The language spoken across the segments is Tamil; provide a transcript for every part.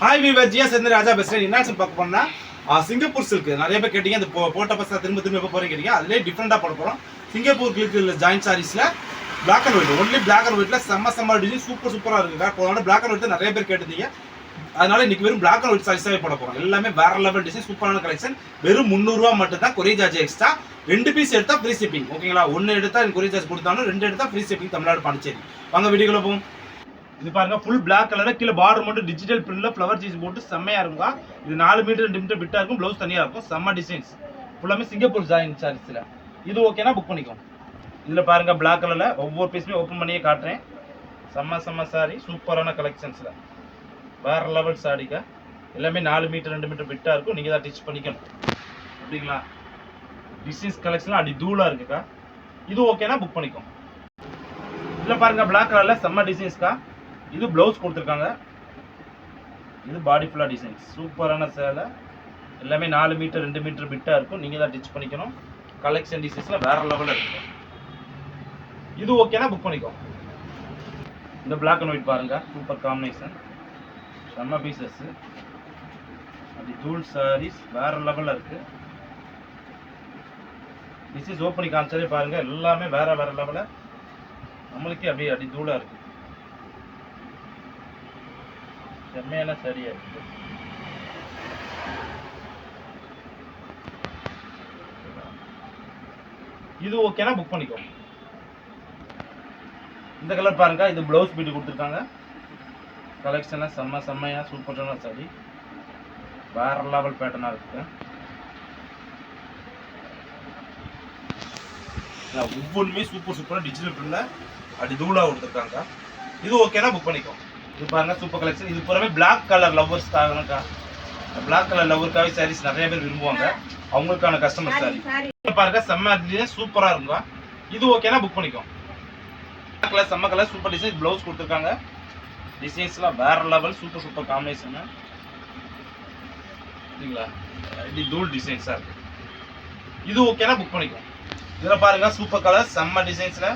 ஹாய் வீவர் ஜியா சேர்ந்து ராஜா பேசுகிறேன். என்னாச்சு பார்க்க போனால் சிங்கப்பூர் சில்க் நிறைய பேர் கேட்டீங்க. அந்த போட்ட பசங்க திரும்ப எப்போ போகிறேன் கேட்டீங்க. அதிலே டிஃப்ரெண்ட்டாக போட போகிறோம். சிங்கப்பூர் சில்க் ஜாயின்ட் சாரீஸில் black and white, only black and ஒயிட்டில் செம்ம டிசைன் சூப்பராக இருக்குங்க. போன பிளாக் அண்ட் ஒயிட் நிறைய பேர் கேட்டிருந்தீங்க. அதனால இன்னைக்கு வெறும் பிளாக் அண்ட் ஒயிட் சாரீஸாகவே போட போகிறோம். எல்லாமே வேற லெவல் டிசைன், சூப்பரான கலெக்ஷன். வெறும் 300 ரூபா மட்டும் தான். Courier charge extra. 2 பீஸ் எடுத்தால் ஃப்ரீ ஷிப்பிங். ஓகேங்களா? 1 எடுத்தால் எனக்கு கொரியர் சார்ஜ் கொடுத்தாலும் 2 எடுத்தால் ஃப்ரீ ஷிப்பிங் தமிழ்நாடு பாண்டிச்சேரி. வாங்க வீடியோக்குள்ள போவோம். இது பாருங்க, ஃபுல் பிளாக் கலர், கீழே பார்டர் மட்டும் டிஜிட்டல் பிரிண்ட்ல ஃப்ளவர் சீஸ் போட்டு செம்மையா இருக்குங்க. இது 4 மீட்டர் 2 மீட்டர் பிட்டா இருக்கும். ப்ளவுஸ் தனியா இருக்கும். செம்ம டிசைன்ஸ் ஃபுல்லாமே சிங்கப்பூர் ஜாயின் சாரீஸ்ல. இது ஓகேனா புக் பண்ணிக்கோ. இதுல பாருங்க பிளாக் கலர்ல ஒவ்வொரு பீஸுமே ஓப்பன் பண்ணியே காட்டுறேன். செம்ம சாரி, சூப்பரான கலெக்ஷன்ஸ்ல வேற லெவல் சாரிங்க. எல்லாமே 4 மீட்டர் 2 மீட்டர் பிட்டா இருக்கும். நீங்க தான் டிச் பண்ணிக்கணும். அப்படிங்களா? டிசைன்ஸ் கலெக்ஷன் அடி தூளா இருக்குக்கா. இது ஓகேனா புக் பண்ணிக்கோ. இதுல பாருங்க பிளாக் கலர்ல செம்ம டிசைன்ஸ்க்கா. இது ப்ளவுஸ் கொடுத்துருக்காங்க. இது பாடி ஃபுல்லா டிசைன்ஸ், சூப்பரான சேலை. எல்லாமே 4 மீட்டர் 2 மீட்டர் பிட்டா இருக்கும். நீங்க தான் டிச் பண்ணிக்கணும். கலெக்ஷன் டிசைன்ஸ்ல வேற லெவல்ல இருக்கு. இது ஓகேனா புக் பண்ணிக்கோ. இந்த பிளாக் அண்ட் ஒயிட் பாருங்க, சூப்பர் காம்பினேஷன், செம்ம பீசஸ். அப்படி தூள் சாரீஸ் வேற லெவல்ல இருக்கு. டிசைன்ஸ் ஓப்பனிங் காமிச்சாலே பாருங்க, எல்லாமே வேற லெவல்ல நம்மளுக்கே அப்படியே அடி தூளா இருக்கு. செம்மையான சரியா இருக்கு. இது ஓகேனா புக் பண்ணிக்கோ. இந்த கலர் பாருங்க, இது ப்ளவுஸ் பீட் கொடுத்துருக்காங்க. கலெக்ஷன்ல செம்மையா சூப்பரான சாரி, வேற லெவல் பேட்டர்னா இருக்கு. ஒவ்வொன்றுமே சூப்பரா டிஜிட்டல் பிரிண்ட்ல அடி தூளா கொடுத்துருக்காங்க. இது ஓகேனா புக் பண்ணிக்கோ. இது பாருங்க சூப்பர் கலெக்ஷன். இது பூராமே பிளாக் கலர் லவ்வர்ஸ்க்காகக்கா. பிளாக் கலர் லவ்வருக்காகவே சாரீஸ் நிறைய பேர் விரும்புவாங்க. அவங்களுக்கான கஸ்டமர் சாரி பாருங்க, செம்ம டிசைன் சூப்பரா இருக்கும். இது ஓகேனா புக் பண்ணிக்கோ. கலர் செம்ம கலர், சூப்பர் டிசைன். ப்ளவுஸ் கொடுத்துருக்காங்க. டிசைன்ஸ்லாம் வேற லெவல், சூப்பர் காம்பினேஷன். சரிங்களா? இது தூள் டிசைன்ஸா இருக்கு. இது ஓகேனா புக் பண்ணிக்கோ. இதுல பாருங்க சூப்பர் கலர், செம்ம டிசைன்ஸ்ல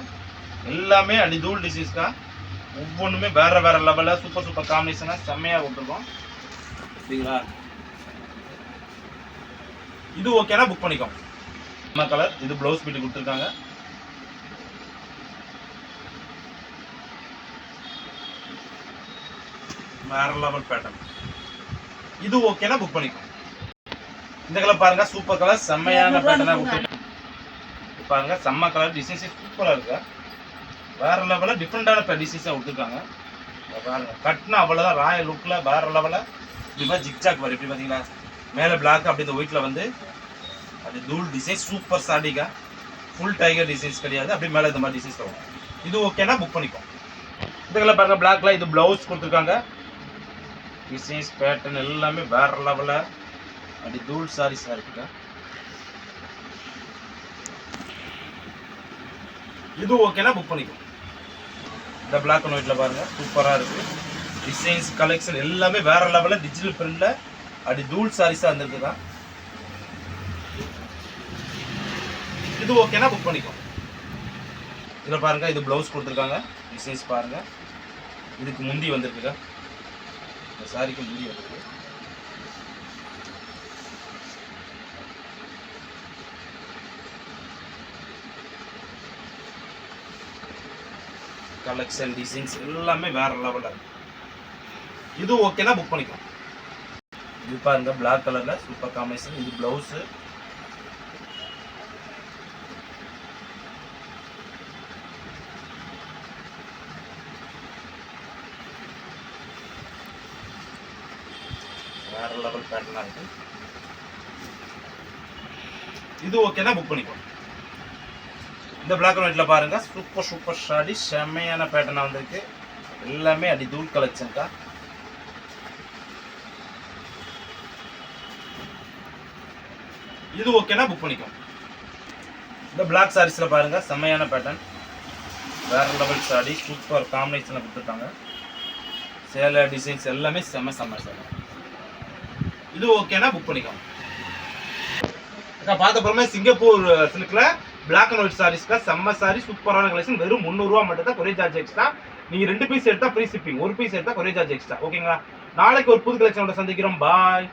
எல்லாமே அடி தூள் டிசைன்ஸ்க்கா. ஒவ்வொன்றுமே வேற லெவலில் சூப்பர் காம்பினேஷனாக செம்மையாக கொடுத்துருக்கோம். சரிங்களா? இது ஓகேனா புக் பண்ணிக்கோ. நம்ம கலர், இது ப்ளவுஸ் பீட் கொடுத்துருக்காங்க. வேற லெவல் பேட்டர்ன். இது ஓகேனா புக் பண்ணிக்கோ. இந்த கலர் பாருங்க, சூப்பர் கலர், செம்மையான பேட்டர்னா கொடுத்துருக்காங்க. பாருங்க செம்ம கலர், டிசைன்ஸே சூப்பராக இருக்கு. வேற லெவலில் டிஃப்ரெண்டான டிசைன்ஸாக கொடுத்துருக்காங்க. பாருங்க கட்னா அவ்வளோதான் ராயல் லுக்கில் வேற லெவலில். இப்படி ஜிக்ஜாக் வரும். இப்படி பார்த்தீங்களா? மேலே பிளாக், அப்படி இந்த ஒயிட்டில் வந்து அப்படி தூள் டிசைன், சூப்பர் சாடிக்கா. ஃபுல் டைகர் டிசைன்ஸ் கிடையாது. அப்படி மேலே இந்த மாதிரி டிசைன்ஸ் வரும். இது ஓகேனா புக் பண்ணிக்கோ. இந்த கலர் பாருங்க பிளாக்ல, இது ப்ளவுஸ் கொடுத்துருக்காங்க. டிசைன்ஸ் பேட்டர்ன் எல்லாமே வேற லெவலில் அப்படி தூள் சாரீஸாக இருக்குங்க. இது ஓகேனா புக் பண்ணிக்கோ. இந்த பிளாக் அண்ட் ஒயிட்ல பாருங்க, சூப்பரா இருக்கு. டிசைன்ஸ் கலெக்ஷன் எல்லாமே வேற லெவல்ல டிஜிட்டல் பிரிண்ட்ல அடி தூள் சாரீஸா வந்திருக்குதா. இது ஓகேனா புக் பண்ணிக்கோ. இதுல பாருங்க, இது ப்ளவுஸ் கொடுத்துருக்காங்க. டிசைன்ஸ் பாருங்க, இதுக்கு முந்தி வந்திருக்குங்க. இந்த சாரிக்கு முந்தி வந்திருக்கு. கலெக்ஷன் டிசைன்ஸ் எல்லாமே வேற லெவலில் இருக்கு. இது ஓகேனா புக் பண்ணிக்கோ. இது பாருங்க பிளாக் கலர்ல சூப்பர் காம்பினேஷன். இது ப்ளவுஸ், வேற லெவல் பேட்டர்னா இருக்கு. இது ஓகேனா புக் பண்ணிக்கோ. இந்த பிளாக் அண்ட் ஒயிட்ல பாருங்க, சூப்பர் ஷாடி, செம்மையான பேட்டர்னா வந்திருக்கு. எல்லாமே அடி தூள் கலெக்ஷன்க்கா. இது ஓகேனா புக் பண்ணிக்கோ. இந்த பிளாக் சாரீஸ்ல பாருங்க, செம்மையான பேட்டர்ன், வேற லெவல் சாடி, சூப்பர் காம்பினேஷன்ல கொடுத்துருக்காங்க. சேலை டிசைன்ஸ் எல்லாமே செம்ம சேலை. இது ஓகேனா புக் பண்ணிக்கோ. பார்த்த பொறுமை சிங்கப்பூர் சில்க்ல பிளாக் அண்ட் ஒயிட் சாரீஸ்க்கா. செம்ம சாரி, சூப்பரான கலெக்ஷன். வெறும் 300 ரூபா மட்டும் தான். Courier charge extra. நீங்க 2 பீஸ் எடுத்தா ஃப்ரீ ஷிப்பிங். 1 பீஸ் எடுத்தா கொரியர் சார்ஜ் எக்ஸ்ட்ரா. ஓகேங்களா? நாளைக்கு ஒரு புது கலெக்ஷனோட சந்திக்கிறோம். பாய்.